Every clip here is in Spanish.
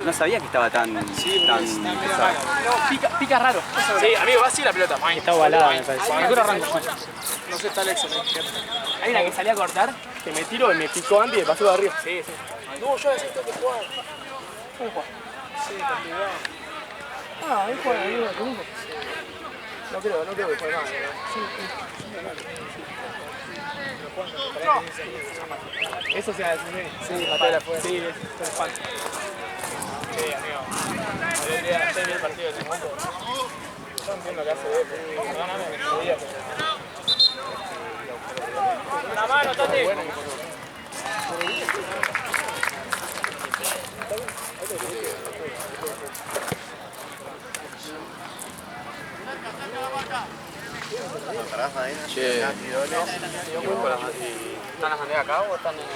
No sabía que estaba tan pesado. No, pica raro. Sí, amigo, va así la pelota. Está ovalada, me parece. No sé, está Alexa. Hay una que salí a cortar, que me tiro y me picó antes y me pasó de arriba. Sí, sí. No, yo necesito que jugar. ¿Cómo jugar? Sí, complicado. Ah, ahí juega, amigo, conmigo. No creo que juegue más. Eso se hace, sí, Matera fue. Sí, es falta. Sí, amigo. Alegría, estoy bien el partido de ese mundo. Yo entiendo que hace de perdóname, me jodía. Una mano, Tati. Che, ¿están las banderas acá o están en el...?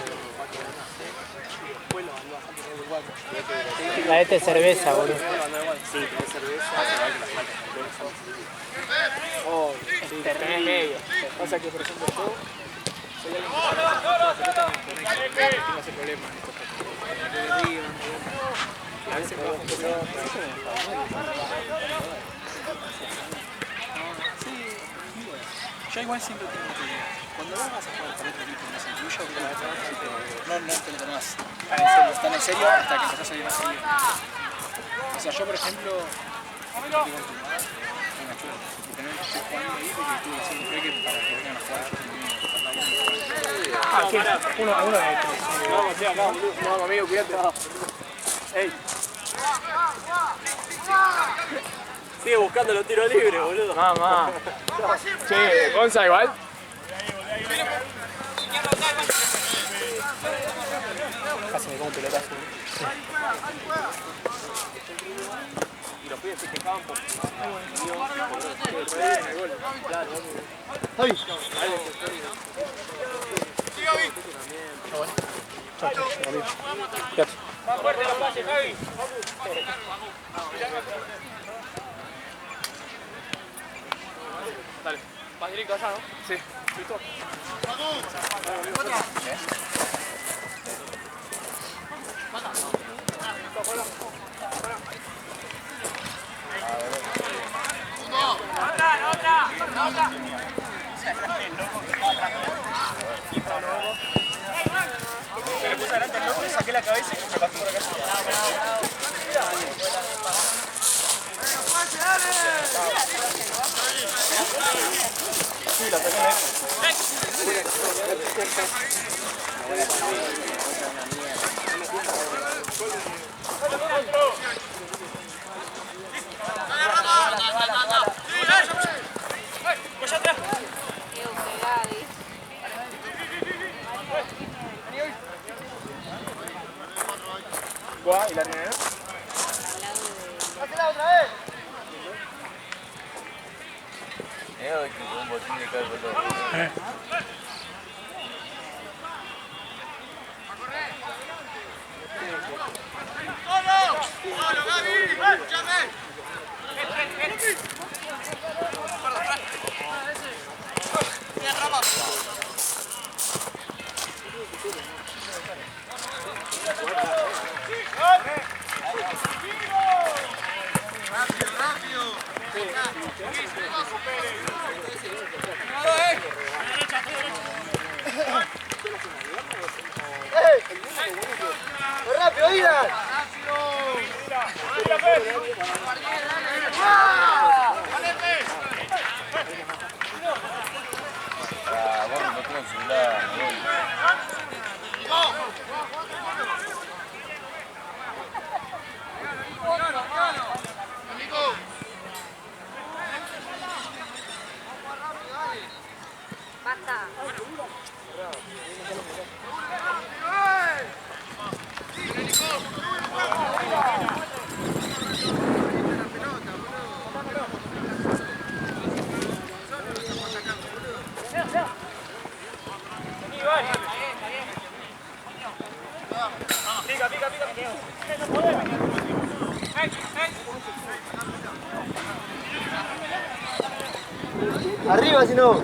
La de cerveza, boludo. Sí, tenés cerveza. Oh, sí, tenés medio. Pasa que, por ejemplo, yo soy alguien que tengo ese problema. A veces me bajo un poco. Yo igual siempre tengo que... Cuando vos vas a jugar para otro equipo, no sé, tuyo, no te lo tomás tan en serio hasta que empezás a salir más seguido. O sea, yo por ejemplo, digo en tu madre, una chula, y tener que estoy jugando ahí porque tú siempre que para que vengan a jugar yo también. Uno de estos. Vamos, sí, acá, boludo. Vamos, amigo, cuídate. Ey. Sigue buscando los tiros libres, boludo. Mamá. Che, Gonza igual. Casi me como un pelotazo. Y los pibes se quejaban por... ¡Ay! Más fuerte los pases, Javi. Dale, vas directo allá, ¿no? Sí. ¿Listo? ¡Otra! Se le puse adelante el loco, le saqué la cabeza y se pasó por acá. Sí, la saqué ¿Y la nena? ¡Hacela otra vez! Que un botín de caldo. ¡Solo, Gaby! ¡Márchame! ¡Bien, Ramos! ¡Rápido, Iran! Bueno, no tengo celular. Basta. Arriba, si no.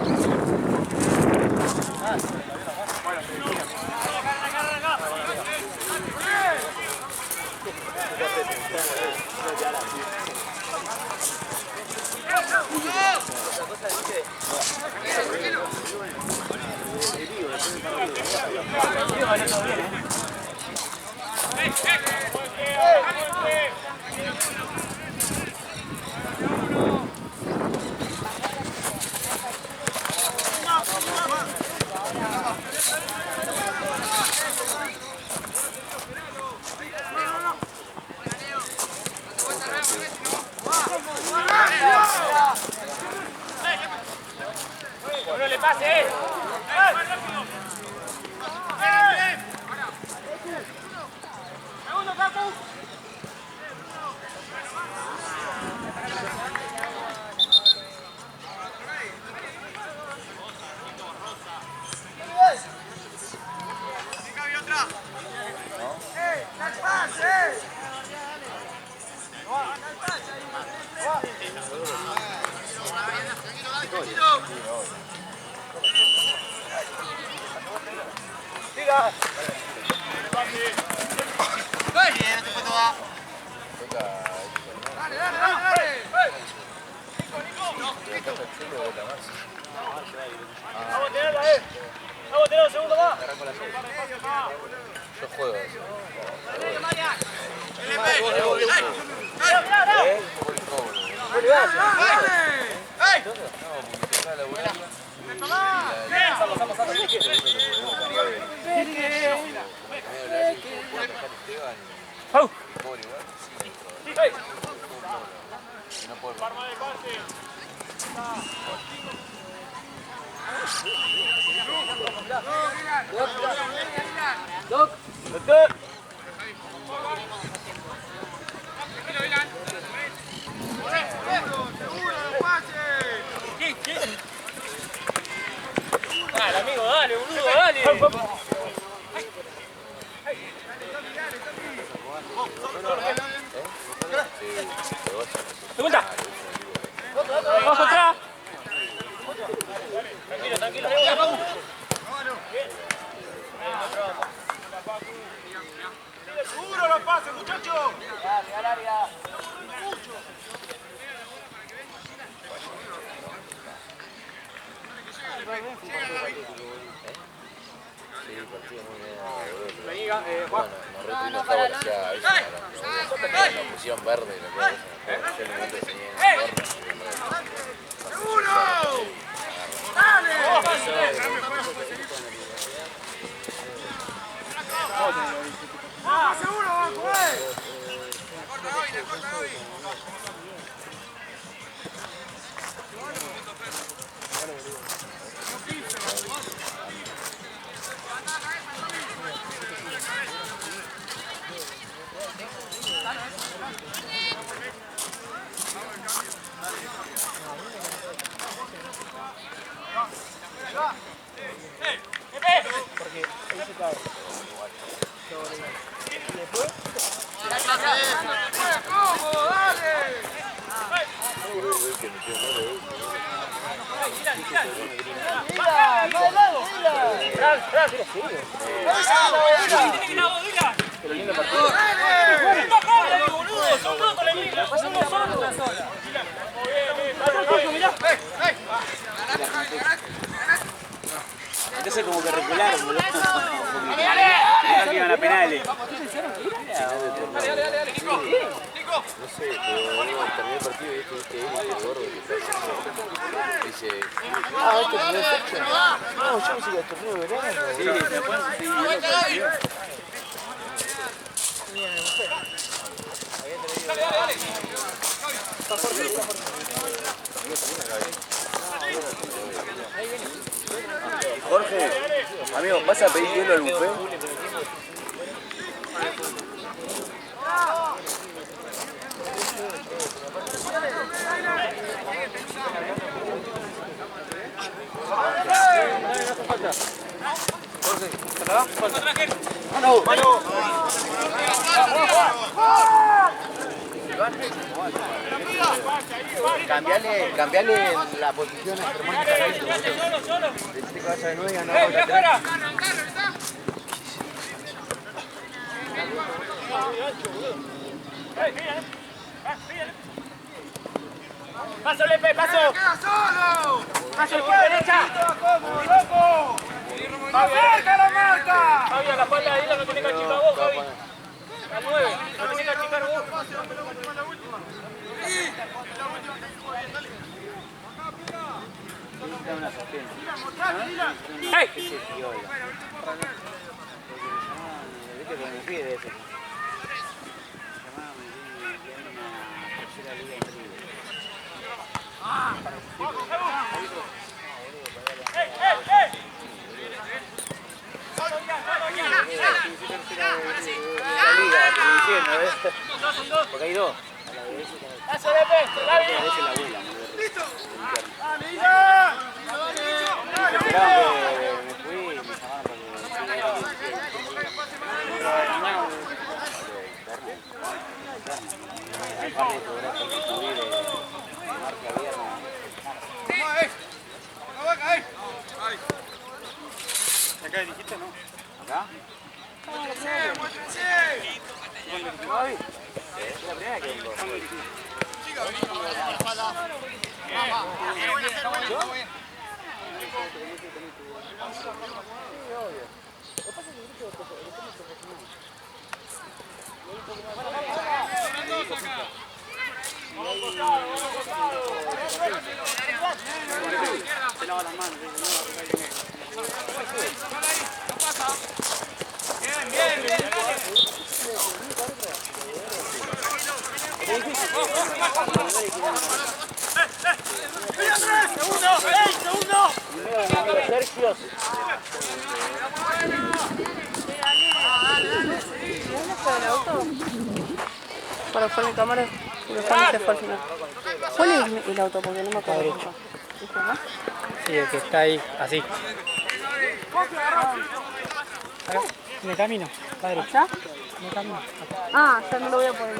No le pase. Segundo, Capu. Vamos a tenerla, Vamos a tener un segundo más. Yo juego eso. Dale, amigo, dale, boludo, dale. Segunda. Vamos atrás. Tranquilo, tranquilo. Seguro los pases, muchachos. Nos pusieron verde y la cosa. Yo le meto ¡Seguro! ¡Dale! ¡Vamos, seguro, banco, Corta hoy, corta hoy. ¿Cómo? ¡Dale! Entonces como que recularon, boludo. Que iban a penales. No sé, pero terminé el partido y viste él y el gordo que está haciendo. Dice, este es el fecha. No, yo pensé que el torneo de verano. Sí, después sí. Jorge, amigo, ¿vas a pedir hielo al buffet? Cambiale la posición a Germán. Decirle que vaya de nuevo y a no atrás. ¡Paso, Lepe, paso! ¡Queda solo! ¡Paso, izquierda, derecha! ¡Cómo, loco! ¡Marca la marca! Fabio, la falta de Hilo no tiene que achicar vos, Fabi. La 9, no tiene que achicar vos. Una asistencia. ¡Hey! ¿Qué se tío, oiga? ¿Viste que me pide eso? Porque hay dos. ¡Paso de pecho! ¡La vida! Es la abuela, ¡Listo! ¡Dale, esperaban que me fui y me llamaron Acá dijiste, ¿no? ¿Acá? ¡Muéstrense! ¿No vi? Es la primera que vengo. Se lava las manos. Sergio. Para poner cámara y lo pones después al final. ¿Cuál es el auto? Porque no me acuerdo. Derecho. ¿Este, no? Sí, el que está ahí, así. Acá, en el camino, está derecho. ¿Ya? En el camino. Ah, ya no lo voy a poner.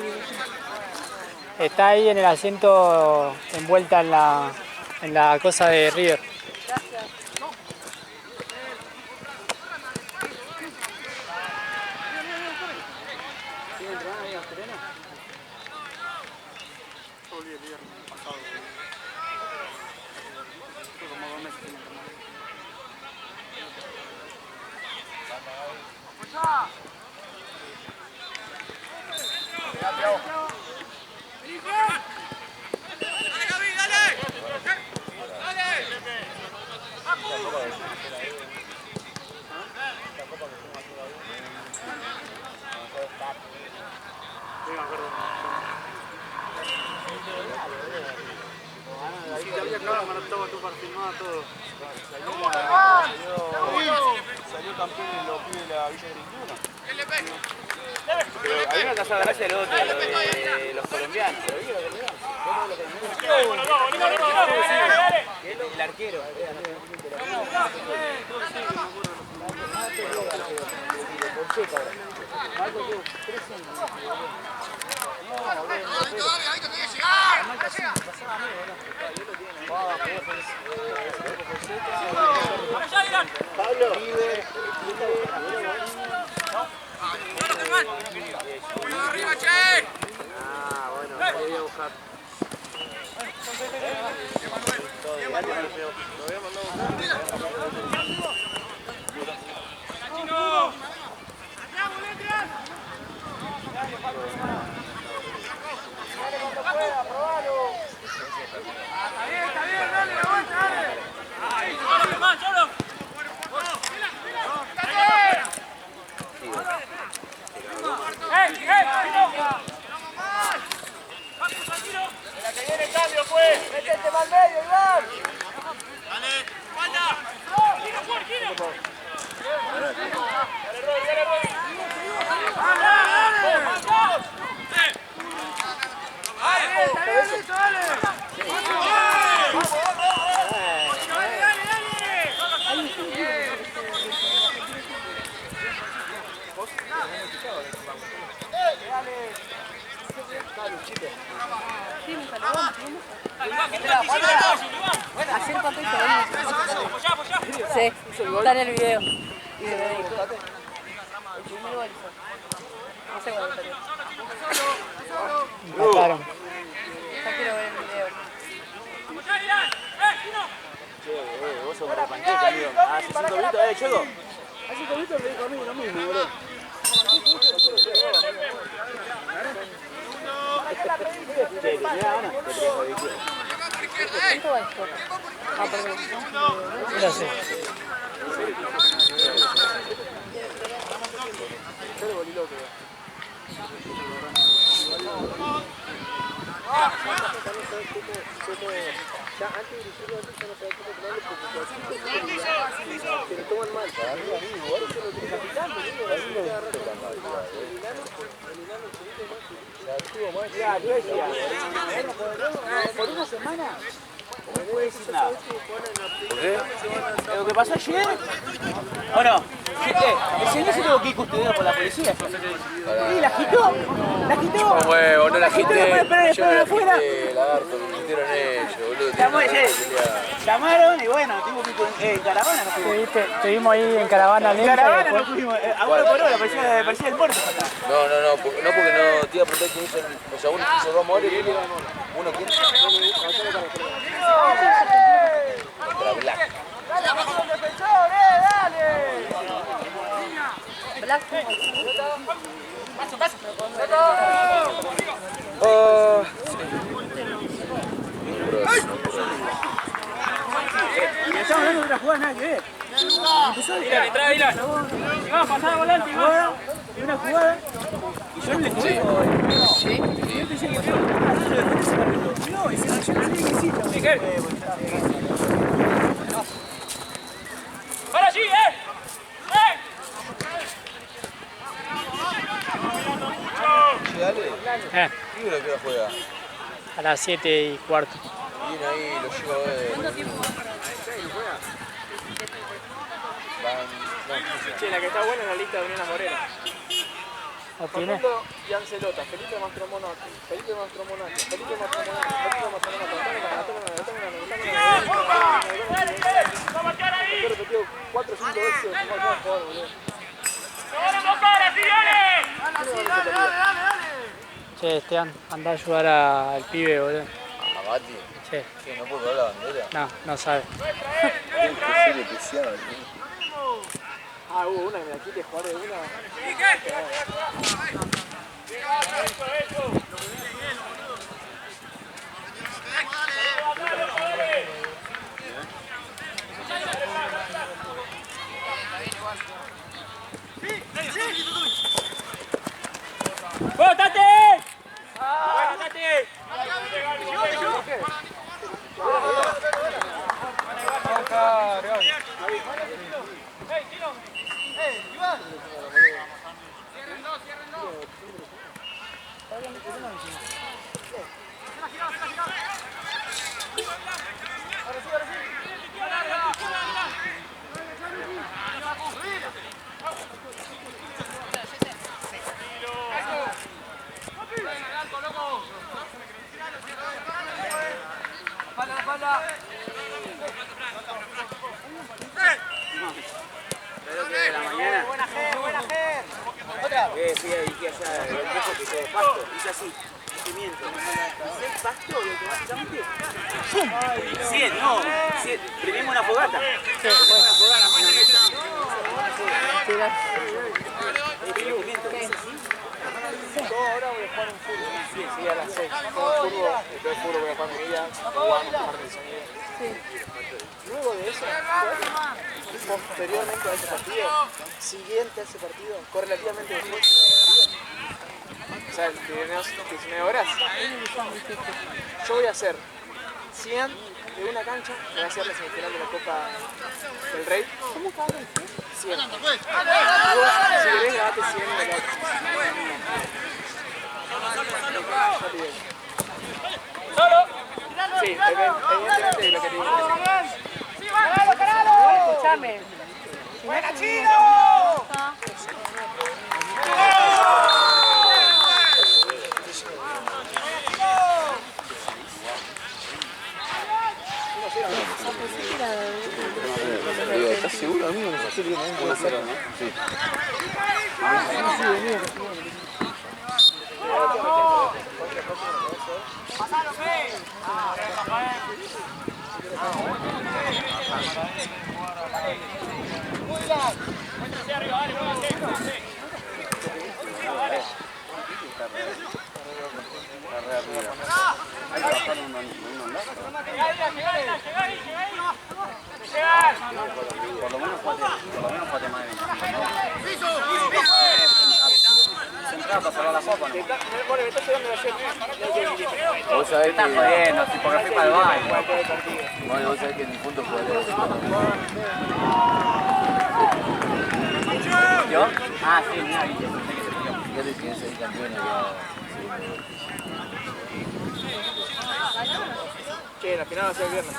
Está ahí en el asiento envuelta en la cosa de River. Salió campeón en los pibes de la Villa Grinchuna. Pero había una casa de gracia del otro, de los colombianos. El arquero. Pablo. ¡Arriba, che! Ah, bueno, voy a buscar. Está bien, dale, la vuelta, dale. La que viene el cambio, pues. Métete más medio, Iván. Dale, falta. Dale, Roy, dale, Roy. Está bien, listo, dale. Ayer papel Sí, está en el video. Y se me dijo. El primer gol. No sé cuál salió. Cholito, Cholo. Así que Víctor me dijo a mí lo mismo, boludo. ¿Cuánto va esto? Ah, perdón. Gracias. Por una semana no puede decir nada. ¿Por qué? Lo que pasó ayer. ¿O no? El señor se tuvo que ir custodiado por la policía. Y la quitó. La quitó. No huevo, no la quitó, agité. no puede esperar Yo no la afuera. agité, lagarto, me mintieron ellos, boludo. Llamaron y bueno, tuvimos que ir en caravana. No fuimos. Estuvimos ahí en caravana En lenta. caravana no fuimos. A uno por hora, parecía el puerto. No, porque no te iba a preguntar quién hizo el. O sea, uno hizo dos mores y uno quién. Contra Black. Black. Oh. Estamos hablando de otra jugada, nada que ver. Empezó a Mira. Si va a pasar volante, igual. y una jugada. Y yo no le jugué. Sí. Yo pensé que yo no, y se cayó en el liguecito. Miguel. ¡Para allí, Dale. ¿Qué hora que juega? A las 7:15. Viene ahí, lo llevo a ver. Che, la que está buena es la lista de Unión Morena. ¿No tiene? Facundo y Ancelota, Felipe Mastromonato, Felipe Mastromonato, Felipe Mastromonato, Felipe Mastromonato, repetido 4 o 5 veces como el jugador, boludo. Che, Esteban, anda a ayudar al pibe, boludo. ¿A Mati? Sí. ¿Qué, no puedo ver la bandera? No sabe. Ah, hubo una que me la quite jugar de una. ¡Bótate! ¡Bótate! De la mañana. Fui allá, el viejo que hizo pasto, hice así, cimiento. Hice el pasto y automáticamente. ¡Pum! 100, prendimos una fogata. Una fogata, Ahora voy a jugar un fútbol. Sí, a las 6. Juego fútbol, después de fútbol voy a jugar mi día, jugamos un par de sonido. Luego de eso, posteriormente a ese partido, siguiente a ese partido, correlativamente después de ese partido, o sea, 19 horas, yo voy a hacer 100 de una cancha, que va a ser la semifinal de la Copa del Rey. ¿Cómo paga el 100? Luego, si querés, gánate 100 de la otra. Sí, evidentemente lo que te digo. Escuchame. ¡Buena, Chino! ¿Estás seguro, amigo? No sé bien, ¿no? Sí. ¡Pasalo, Fe! Hay que bajar un lazo. Por lo menos jugate más de 25. Centrado para salvar la copa, ¿no? Me está llegando la jet. Vos sabés Estás que... jodiendo, si porque fui para el baño. Bueno, vos sabés que en mi punto jugaré. ¿Yo? Ah, sí, mira, viste. Fíjate que ese campeón acá. Che, la final va a ser el viernes.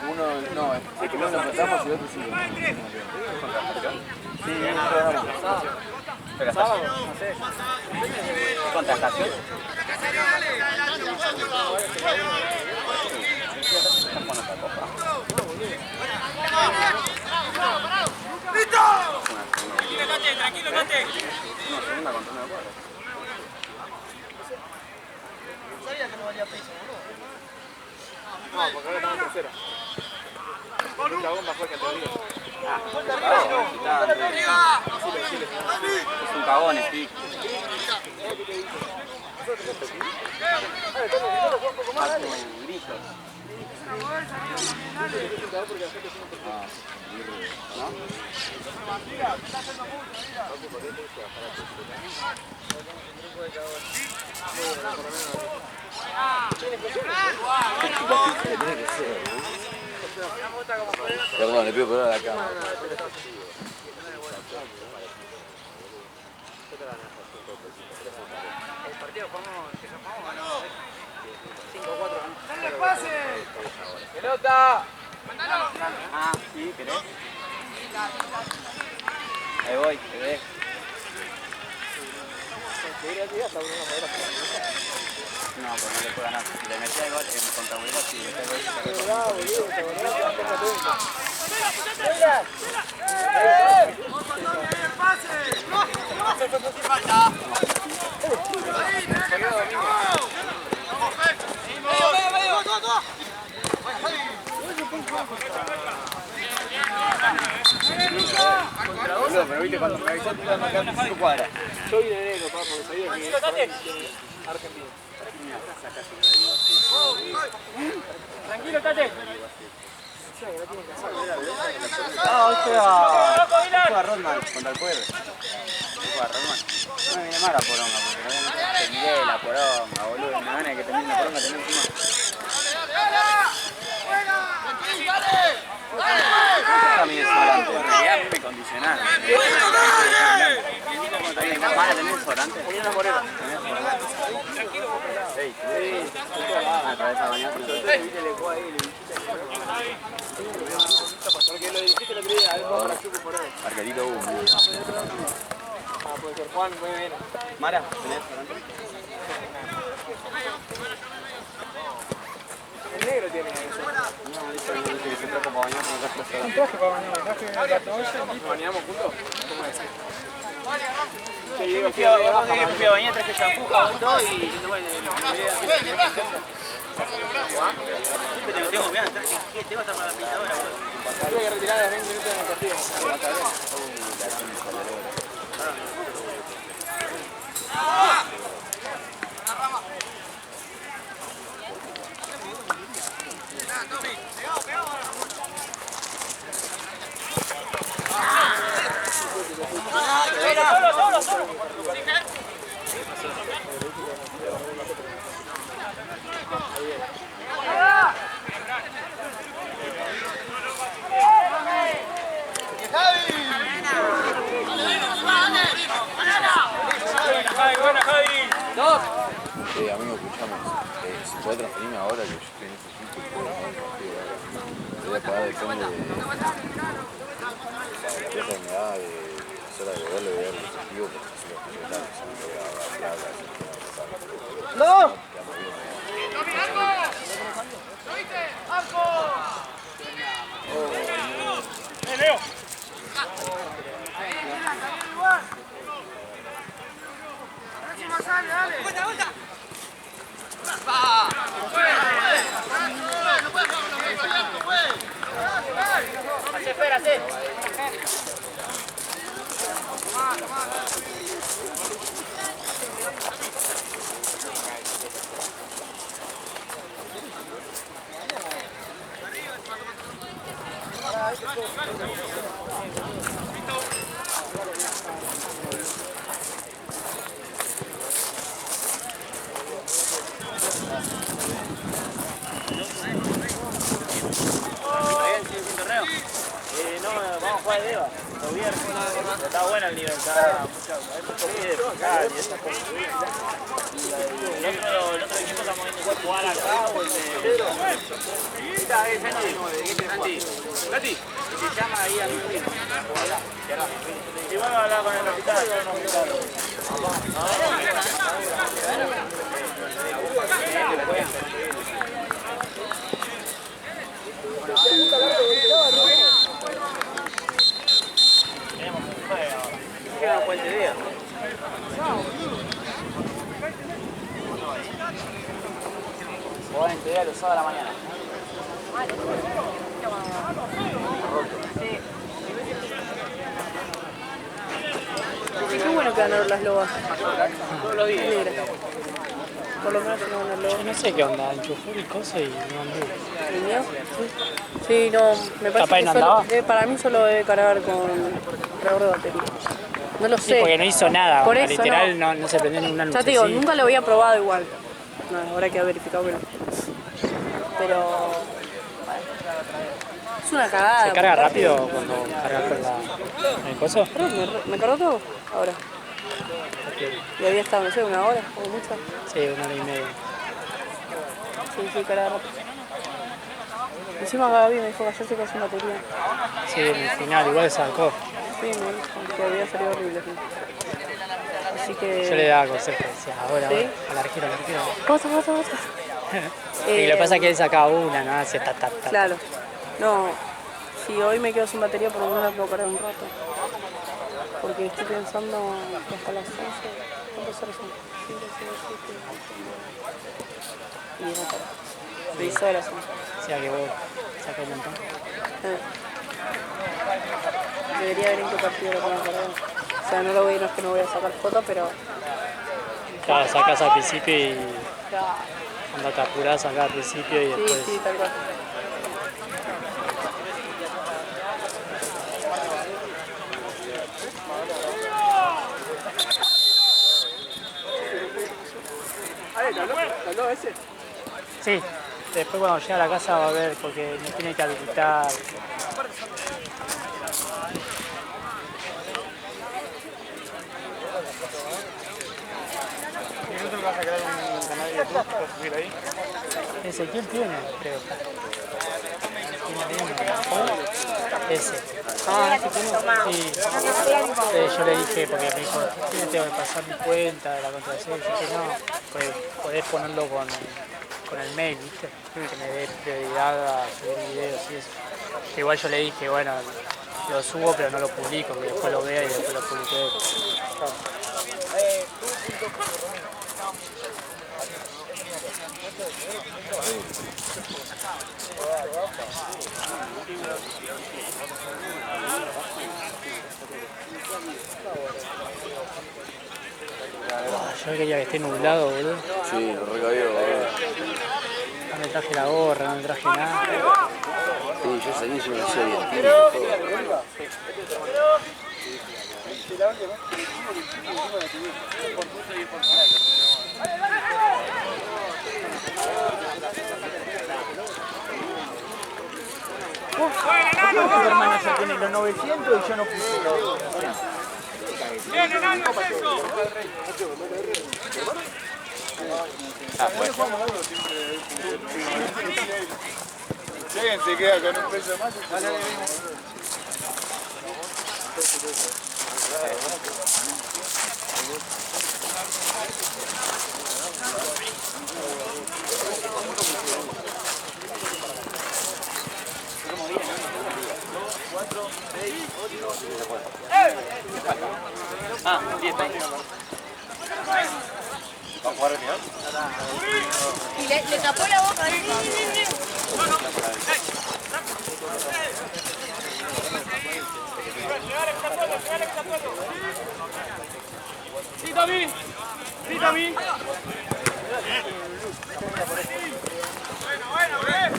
Uno, no, es que uno lo empatamos y el otro sí. Sí, no ganamos. Pero sábado, no sé. ¿Contra estación? ¡Listo! Tranquilo, Cate. Una segunda contra una cuadra. Sabía que no valía peso, boludo. No, porque ahora estamos en tercera. El cagón bajó el categoría. Es un cagón, sí. Perdón, le pido perdón a la cámara. El partido jugamos 5-4. ¡Dale pase! ¡Pelota! Ah, sí, ¿querés? Ahí voy, te ves. No, pues no le puedo ganar. Si le metía el gol, contra Bolívar, sí, le metía el Boludo, pero viste cuando me avisó te iba a marcar 5 cuadras. Yo vine de enero, porque sabía que Argentina. Tranquilo, Tate. Ah, hoy juega Rodman contra el Pueblo. Juega Rodman. No me viene mal la poronga, porque no te miré la poronga, boludo. Me gana que termine la poronga, tenés encima. Está mi desodorante, en realidad es precondicional. ¿Está mala tener desodorante? Tenía una morena. Ey, atravesa a bañar. Porque lo dijiste el otro día, a ver cómo la chupo por ahí. Arquerito Ah, puede ser Juan, muy bien. Mara, ¿tenés desodorante? El negro tiene eso. No, dice que se trajo para bañar con el gasto Un traje para bañar, un traje de la toalla. ¿Nos bañamos juntos? ¿Cómo es? Che, Yo Diego, me fui a bañar, traje shampoo, jabón y todo y bueno, siempre te tengo bien, te vas a estar para la pintadora, boludo. tuve que retirar a los 20 minutos en el partido. amigo, escuchamos. Si puedo transferirme ahora, que yo estoy en este sitio, voy a pagar el fondo de enfermedad, de hacer agregarle de el objetivo, porque si lo que tal, si no voy a dar plata, ¡No! Leo. Dale. Vuelta. Espérate. No, vamos a jugar de Eva, los viernes. Está bueno el nivel, está mucho pide de fijar y esas cosas. El otro equipo estamos viendo jugar acá o el de... Santi, se llama ahí al mismo tiempo. Y bueno, hablar con el capitán, Queda Puente Día. Puente Día los sábados a la mañana. Sí, qué bueno que ganaron las lobas. Todos los días. Por lo menos no ganan lobas. Yo no sé qué onda, enchufó el coso y no anduvo. ¿El mío? Sí, no, me parece ¿Capaz que no solo, andaba? para mí solo debe cargar con cargador de batería. No lo Sí, sé. porque no hizo nada, Por onda, eso, literal no se prendió ninguna Ya te digo, lucecita. nunca lo había probado igual. No, ahora que ha verificado que no. Pero... bueno, es una cagada. ¿Se carga porque- rápido cuando cargas con el coso? ¿Me cargó todo? Ahora. Y había estado, no sé, una hora o mucho. Sí, 1 hora y media. Sí, carga rápido. Encima Gaby me dijo que ayer se quedó sin batería. Sí, en el final igual sacó. Sí, me dijo que había salido horrible. Sí. Así que... Yo le daba consejos, decía, ahora, ¿Sí? al arquero. Bota. Y lo que pasa es que él sacaba una, ¿no? Hacía ta. Claro. No, si hoy me quedo sin batería, por lo menos la puedo cargar un rato. Porque estoy pensando que hasta las 11, ¿cuántas horas son? 5, 6, 7, 8, 9. Y 10 horas. 6 horas son. O sea que vos sacás un montón. Debería ver en qué partido lo pongo cargado. O sea, no lo voy, no es que no voy a sacar fotos, pero... Claro, sacás al principio y cuando te apurás sacás al principio y después... Sí, tal cual. ¿La loba ese? Sí, después cuando llegue a la casa va a ver porque me tiene que habilitar. ¿Nosotros vas a crear un canal de YouTube para subir ahí? Ezequiel tiene, creo. Ese. Ah, ese tiene. Sí. Yo le dije, porque me dijo, tengo que pasar mi cuenta de la contraseña. Y dije, no, pues podés ponerlo con el mail, ¿viste? Que me dé prioridad a subir videos y eso. Que igual yo le dije, bueno, lo subo pero no lo publico, que después lo vea y después lo publiqué. Yo quería que esté nublado, boludo. Sí, lo recabió, boludo. No me traje la gorra, no me traje nada. Sí, yo salí y se me hacía bien. Todo. Mi hermano ya tiene los 900 y yo no puse los 200. ¡Bien, enano, Sergio! Si alguien se queda con un peso más, Ah, 10, 20. Y le tapó la boca. ¡Sí, Tommy! ¡Sí, Tommy! Bueno, bien.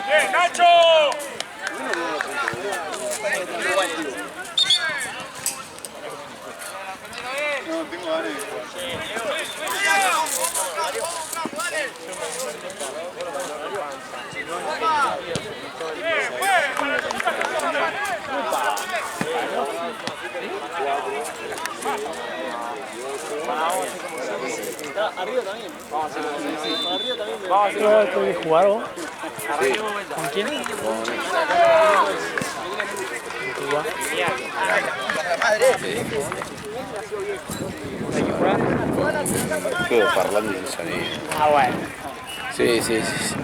¡Bien, Nacho! No, tengo ganas de Arriba también. Arriba también. ¿Puedes jugar vos? ¿Con quién? Juego parlante sin sonido. Ah, bueno. Sí, sí, sí.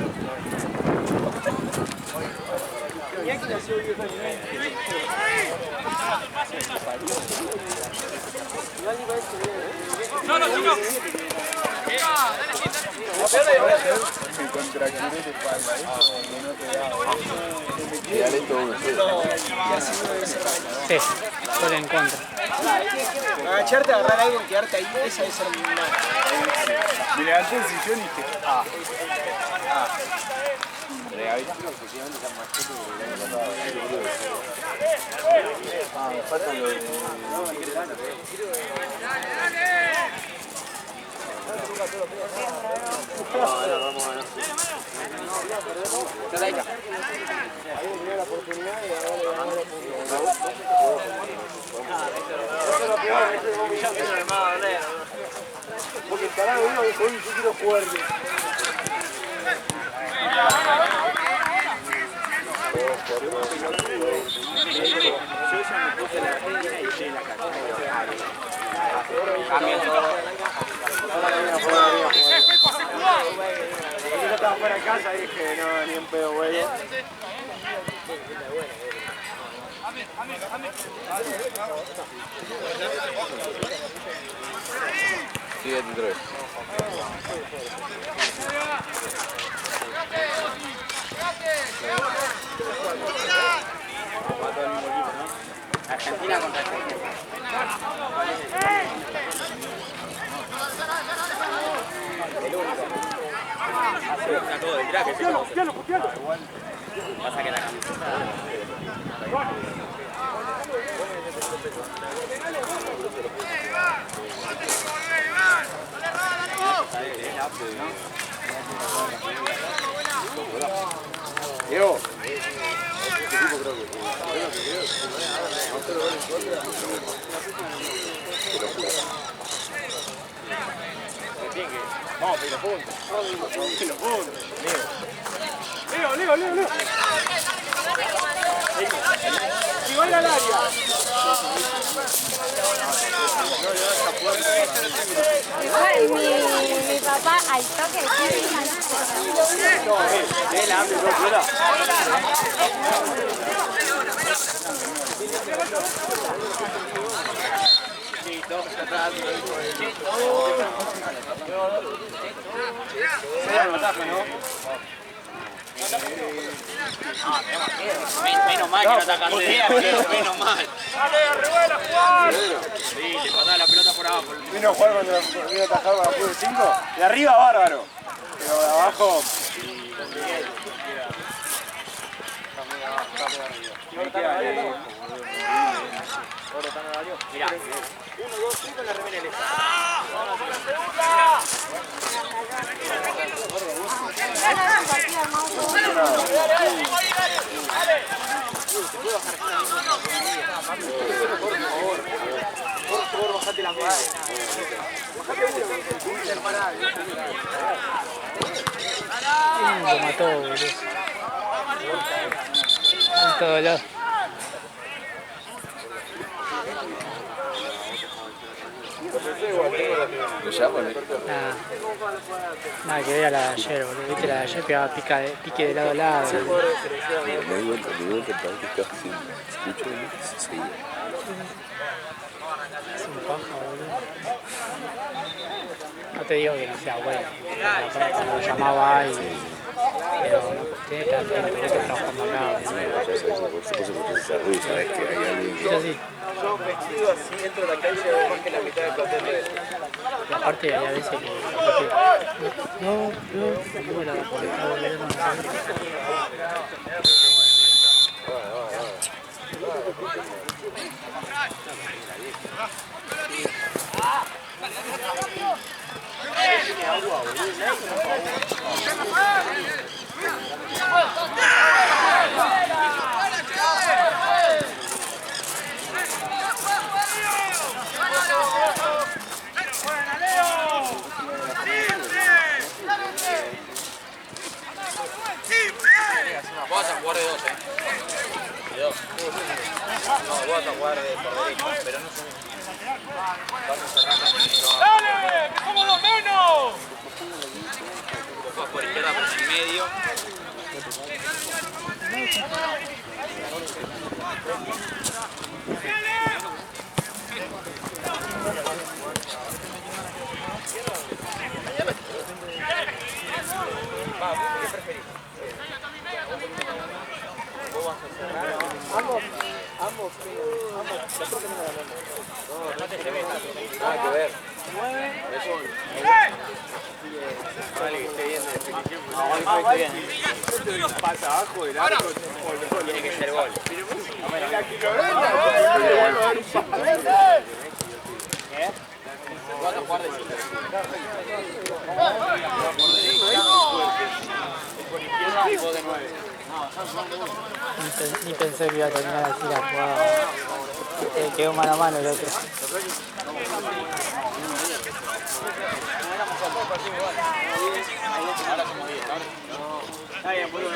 ¡No, no, chicos! Dale todo uno solo. Sí, solo en contra. Agacharte, agarrar algo y quedarte ahí, esa es una... Me levanté del sillón y dije, Rehabilitaron efectivamente están más chicos que el año pasado. Me faltan los de... Vamos a ganar. Ahí la oportunidad y ahora porque el carajo uno dijo, oye, yo quiero jugar. Yo ya me puse la Argentina y estoy en la cancha. Cambio todo. Yo estaba fuera de casa y dije, no, ni en pedo, güey. Sí, dentro de Argentina contra Argentina. Todo detrás que pasa que la camiseta. Diego. Vamos, pero punto. Leo. Igual al área. Mi papá al toque Menos mal que no atacaste, menos mal. ¡Dale, revuela, Juan! Sí, le pasaba la pelota por abajo. Vino a jugar cuando vino a atajar con la fútbol 5. De arriba, bárbaro. Pero de abajo. Mirá. 1, 2, 5 en la remera del Por favor, bajate la mano. Lo mató, boludo. En todo lado. Nada que ver a la de ayer, boludo. Viste, la de ayer pegaba pique de lado a lado. Me di vuelta, el partido estaba haciendo. Se escuchó y se seguía. Sin paja, boludo. No te digo que no sea bueno. Cuando lo llamaba y... Pero tiene que estar atento, no está jugando acá. Ya sabes, por supuesto que se ruido, sabes que hay alguien que... Pero sí. Yo vestido así entro a la calle y veo más que la mitad del plantel de él. Y aparte hay a veces que... No, la está volviendo. Vos vas a jugar de dos, De dos. No, vos vas a jugar de por derecha, pero no son... ¡Dale! ¡Que somos los menos! Vos vas por izquierda, por en medio. Nada que ver. Vale, que esté bien de definición. No, esté bien. Pasa abajo del arco. Tiene que ser gol. Vas a jugar de Y vos de 9. Ni pensé que iba a terminar así la jugada. Quedó mano a mano el otro. Está bien, boludo.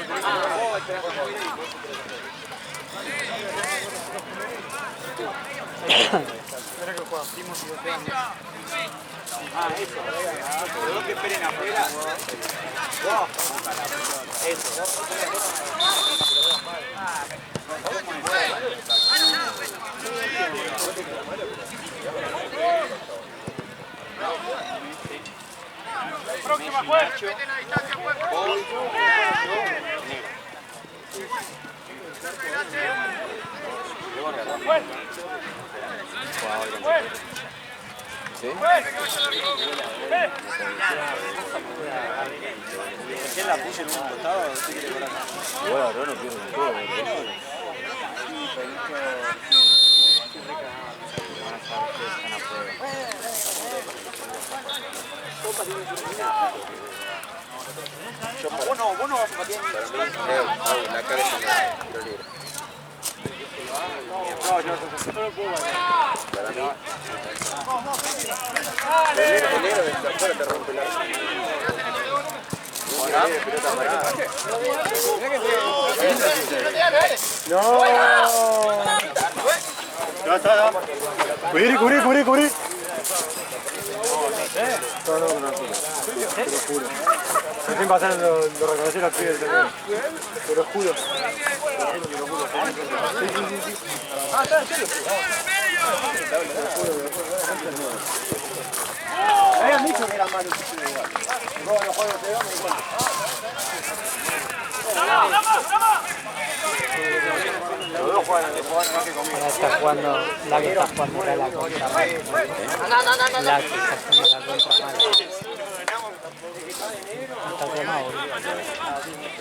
Eso. Los dos que esperen afuera. Eso. Próxima juez. Meten la distancia, juez. ¿Sí? ¿Quién la puso en un costado? Bueno, no pierde un juego, Vos no vas a patear. la cara es tiro libre. No lo puedo patear. Para mí. El negro de afuera te rompe la... No. Ya está. Cubrí. No, te lo juro. Recién pasaron lo reconocí los pibes también. Te lo juro. Sí. Ah, está en serio. Me habían dicho que eran malos igual. No, los juegos de me igual. Los dos juegan más que conmigo. Ahora está jugando, la que está jugando era la contra mala. La que está jugando la contra mala. Está quemado, boludo.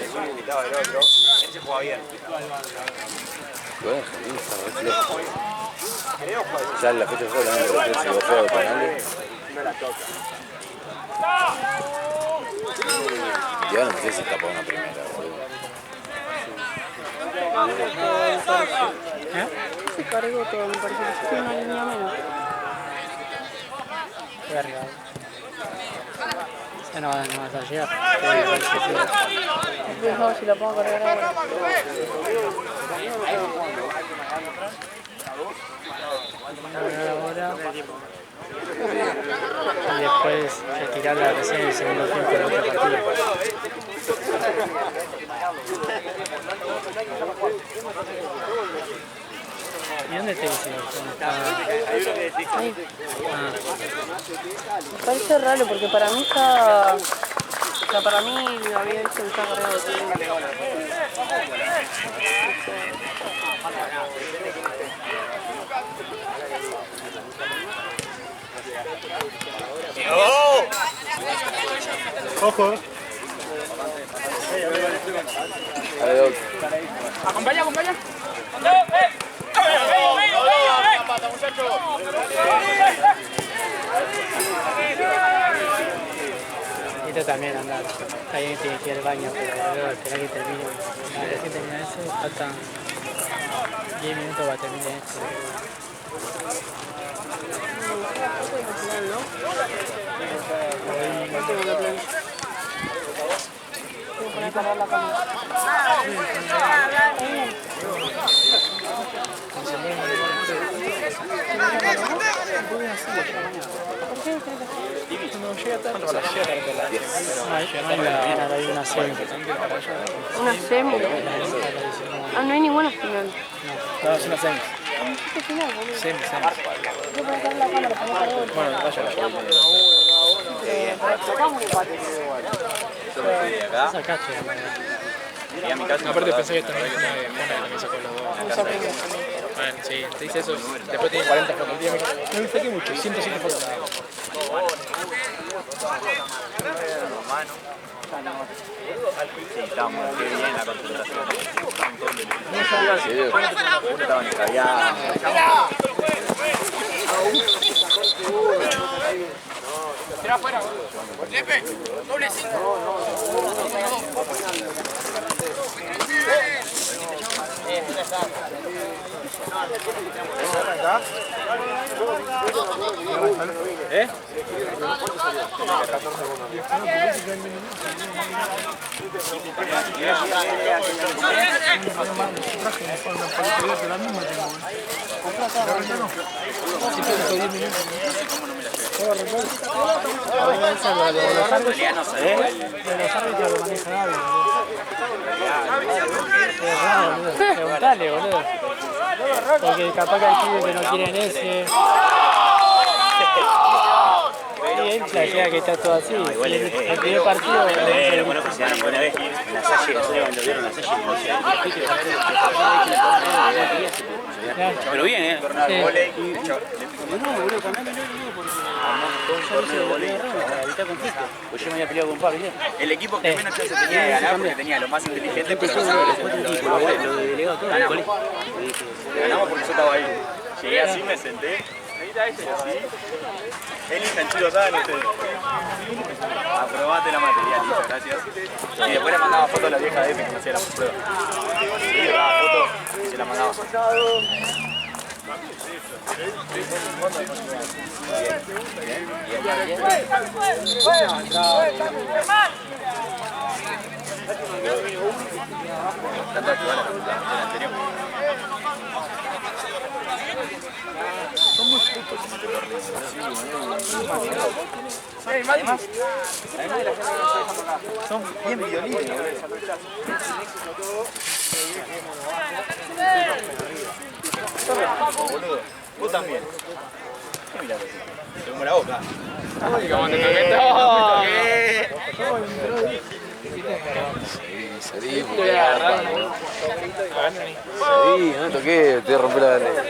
El invitado del otro, ese juega bien. Bueno, está re flojo. Ya en la fecha solamente lo que se bajó de penales. No la toca. Y ahora no sé si está por una primera, boludo. Se cargó todo, me parece que tiene una línea menos. Verga. Ya no vas a llegar. Después no, si la pongo a cargar ahora. Ahora. Y después retirarla recién en el segundo tiempo del otro partido. ¿Y dónde te dice? Ahí. Me parece raro porque para mí está... O sea, para mí había visto que está cargado todo. Ojo. Acompaña, acompaña. Esto también anda, alguien tiene que ir al baño, pero luego esperar que termine. Recién termina eso, faltan 10 minutos para terminar esto. Voy a parar la cámara. No llega tanto a la Hay una semi. Una semi. Ah, no hay ninguna final. No, es una semi. ¿Qué final, boludo? Semi. Yo voy a parar la cámara para no parar. Bueno, vaya. Sacaste. Aparte pensé que también una de Juana también sacó los dos. Bueno, sí, te dice eso. Después tiene 40 fotos. No me saqué mucho, 107 fotos. Sí, estábamos muy bien la concentración. Uno estaba escabeado. Tira afuera. Lepe, doble 5. ¿Eh? Preguntale, boludo. Porque capaz que hay pibes que no quieren ese. Y él flashea que está todo así. El primer partido. Bueno, pues se dan buena vez. En la Salle, nosotros lo vieron en la Salle. Pero bien, No, boludo, cambiándolo para evitar conflicto. Pues yo me había peleado con Pablo. El equipo que menos chance tenía de ganar porque tenía lo más inteligente, pero lo de delegado todo. Ganamos porque yo estaba ahí. Llegué así, me senté. Eli Sanchilo saben ustedes. Aprobate la materia, listo, gracias. Y después le mandaba fotos a la vieja de Epic que hacía la prueba. Y le daba fotos y se la mandaba. Tanto activar la anterior. Son muy putos además de la gente que está dejando acá. Son bien violines, boludo. Vos también. ¿Qué mirás así? Te como la boca. Ay, cómo te toqué. Salí, no me toqué, te rompí la barrera.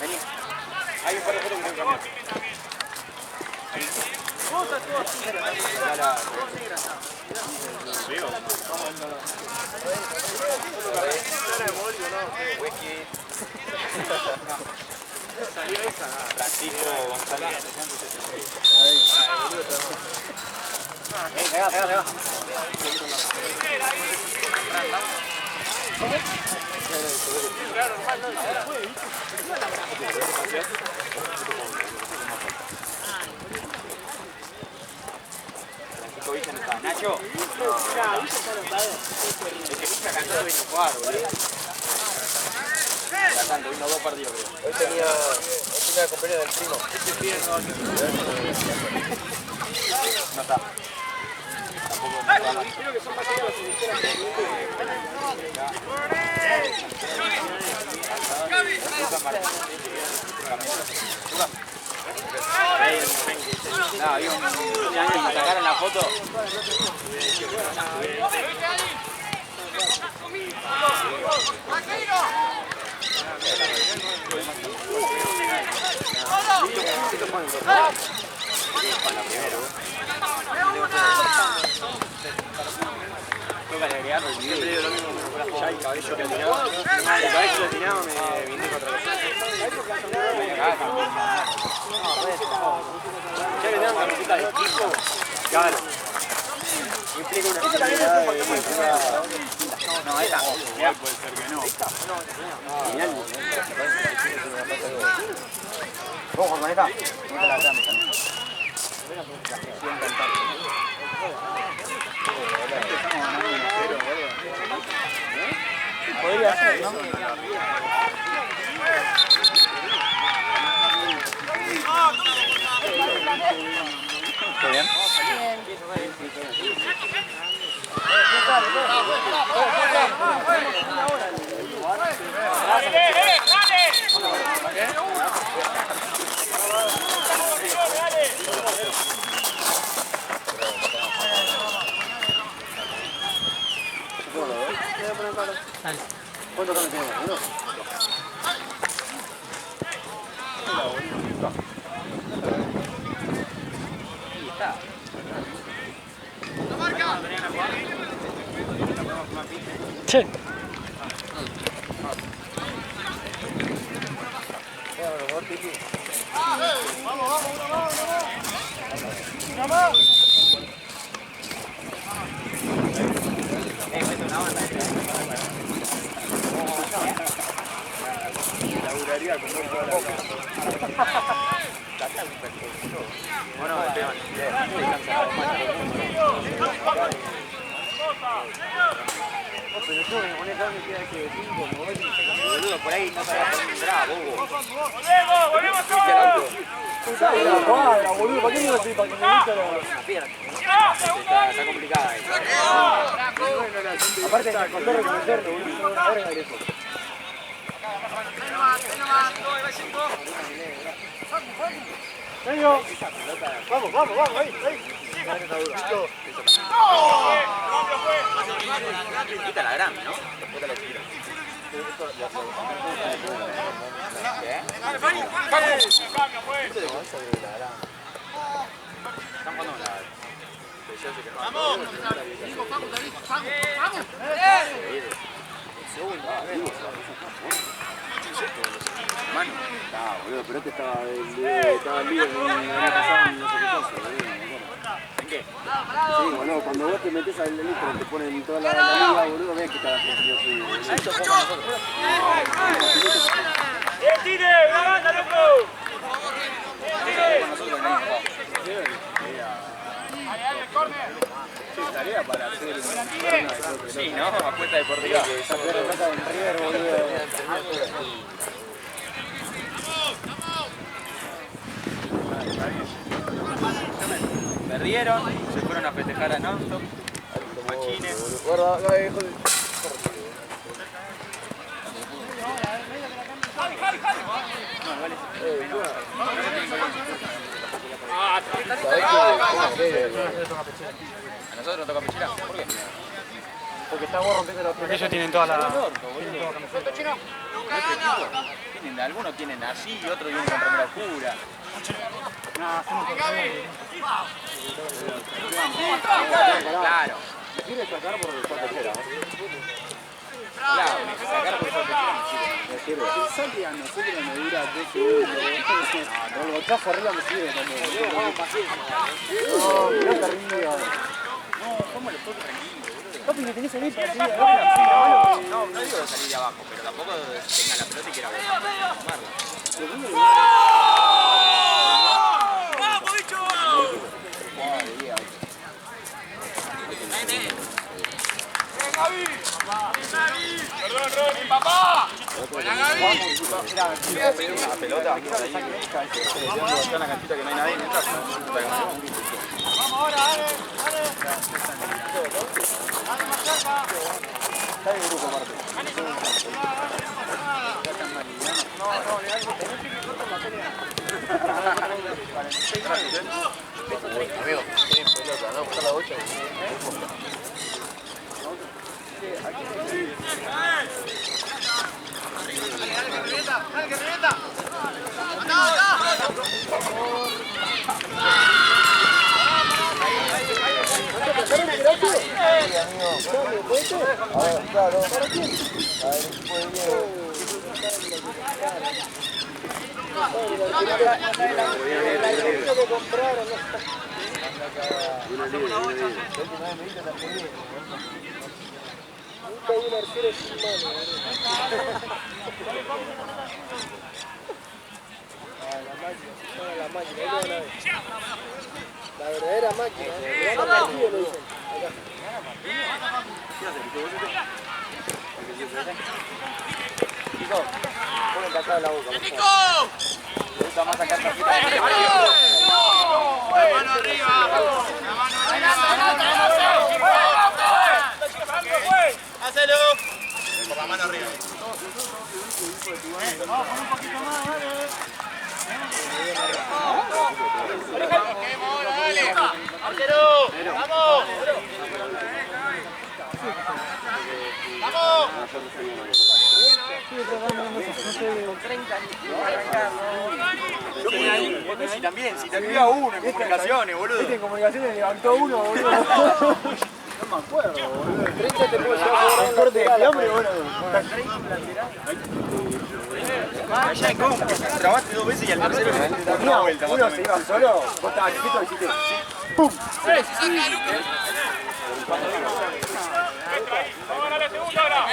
Vení. Hay un par de fotos que tengo que Francisco González. Pega. Francisco Villa Nacho. El que pincha cansado viene a jugar, boludo. Cada tanto, vino 2 partidos, creo. Hoy tenía el cumpleaños del primo. No está. Tampoco no está. Creo que son más allá las emisoras que No, había un año que me sacaron la foto. Siempre digo lo mismo, ya el cabello que tiraba, el cabello que tiraba me vine contra los ya le dan camiseta de equipo, claro. Implica una actividad de... No, esta. Mirá, puede ser que no. Genial. Ojo con esta. No te la damos también. Podría ser, ¿no? ¿Todo bien? ¿Cuántos cambios tenemos? ¿Uno? Sí. Bueno, Esteban. Pero yo me poné acá me queda que 5, boludo, por ahí no se va a poner un drag, bobo. ¡Volvemos todos! La cuadra, boludo, ¿para qué no lo sé? Para que me guste la pierna. Está complicada esta. Aparte, con todo reconocerlo, boludo. Ahora es eso. Señor. Vamos, vamos, vamos, ahí, ahí. Quita la Grammy, ¿no? Después te la tiro. ¿Qué? Están jugando con la... ¡Vamos! Mano. Ah, boludo, pero este estaba libre el año pasado en no sé qué cosa, boludo. ¿En qué? Sí, boludo, cuando vos te metés al litro te ponen toda la liga, boludo, ves que está la gente así, boludo. Esto fue con nosotros. ¡Tire! ¡Una banda, loco! Con nosotros no hay nada. Tarea para hacer Sí, ¿no? Apuesta deportiva. sacar la plata del River, boludo. Me rieron, se fueron a festejar a Nonstop, machines. Guarda, no, hijo de... A nosotros nos toca pechera. ¿Por qué? Porque está vos rompiendo la Porque ellos tienen toda la... Tienen, algunos tienen así y otros tienen con remera oscura. Claro. Me quiere sacar por el cuarto pechera. Claro, sacar por esa pechera me sirve. Me saque a nosotros me dura 2 segundos. No, el bochazo arriba me sirve también. No, mirá que arriba. No, somos los toques tranquilos. Papi, que tenés ahí para salir No, no digo de salir de abajo, pero tampoco tenga la pelota y quiera tomarla. ¡Vamos, bicho! Perdón, Ronnie, papá. Buena, Gaby. La pelota, ahí, está en la canchita que no hay nadie, mientras. Vamos ahora, dale. Dale más cerca. Está en el grupo, Martín. Amigo, tienen pelota, ¿no? Buscar la bocha. Dale, que revienta. Claro. ¿Para quién? A ver, la verdadera máquina, gana partido, lo dicen. Chicos, ponen cachada la boca. ¡Nico! Me gusta más sacar tarjeta. La mano arriba. La mano arriba. Hacelo. Por la mano arriba. Vamos con un poquito más, dale. Dale. Arquero. Vamos. Vamos. Yo ponía ahí, Messi también, si te envía uno en comunicaciones, boludo. En comunicaciones levantó uno, boludo. No me acuerdo, boludo. 30 te puedo llevar corte de hambre, boludo. Allá en Compu, trabaste 2 veces y al tercero le diste una vuelta. Uno se iba solo, vos estabas chiquito y hiciste. ¡Pum! Vamos a la segunda ahora.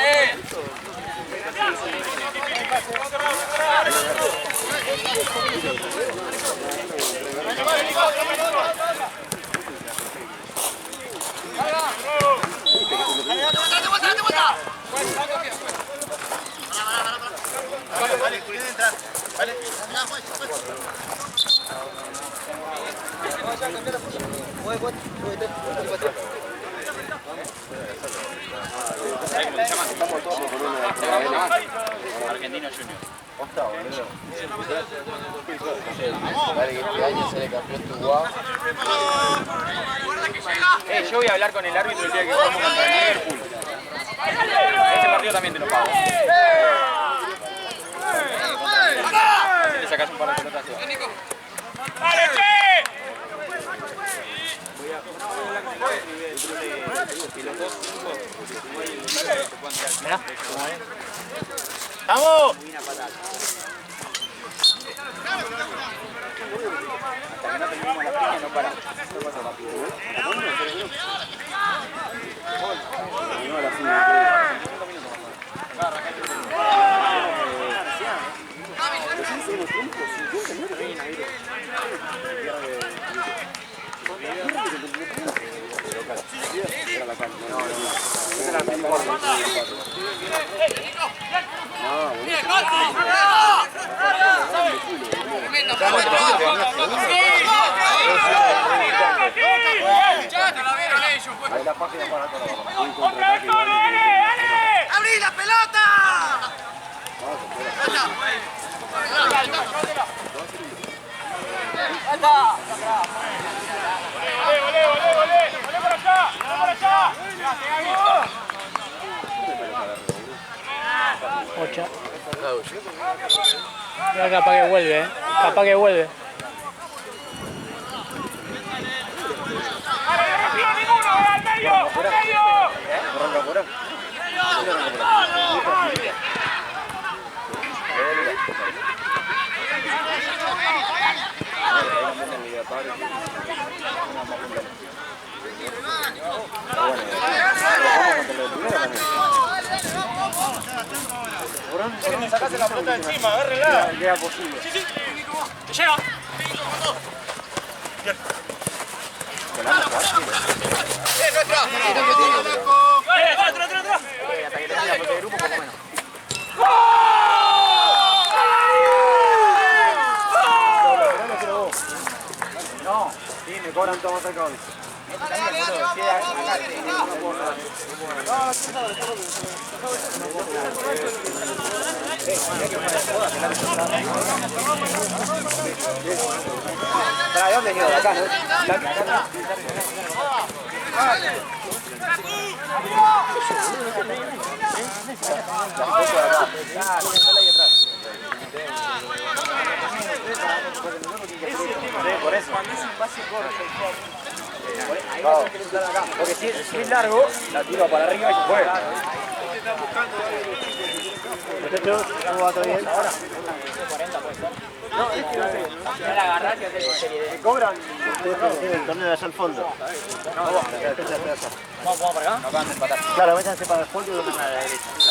Argentino Junior. Dale, que este año sale campeón Uruguay. Yo voy a hablar con el árbitro el día que jugamos contra el Liverpool. Ese partido también te lo pago. Si le sacas un par de pelotas, te va. ¡Dale, Che! ¡Vamos! Hasta que no terminemos la piña no paramos. No pasa rápido. ¡Abrí la pelota! ¡Volé por allá! Ocha. Mira, capaz que vuelve, capaz que vuelve. ¡Al medio! ¡Al medio! Sacase la pelota encima, agárrela. Queda posible. ¡Sí! ¡Te llega! ¡Bien! ¡Atrás! hasta que termine la fase de grupo, poco menos. No, sí, me cobran todo más acá. ¿Para dónde quedó? De acá, ¿no? Por eso. Porque si es largo, la tiro para arriba y se fue. Muchachos, ¿cómo va? ¿Todo bien? Ahora. 40 puede ser. No, es que no sé. No la agarrás y haces serie de... ¿Me cobran? Ustedes tienen el torneo de allá al fondo. Vamos para acá. Nos acaban de empatar. Claro, métanse para el fondo y lo a la derecha.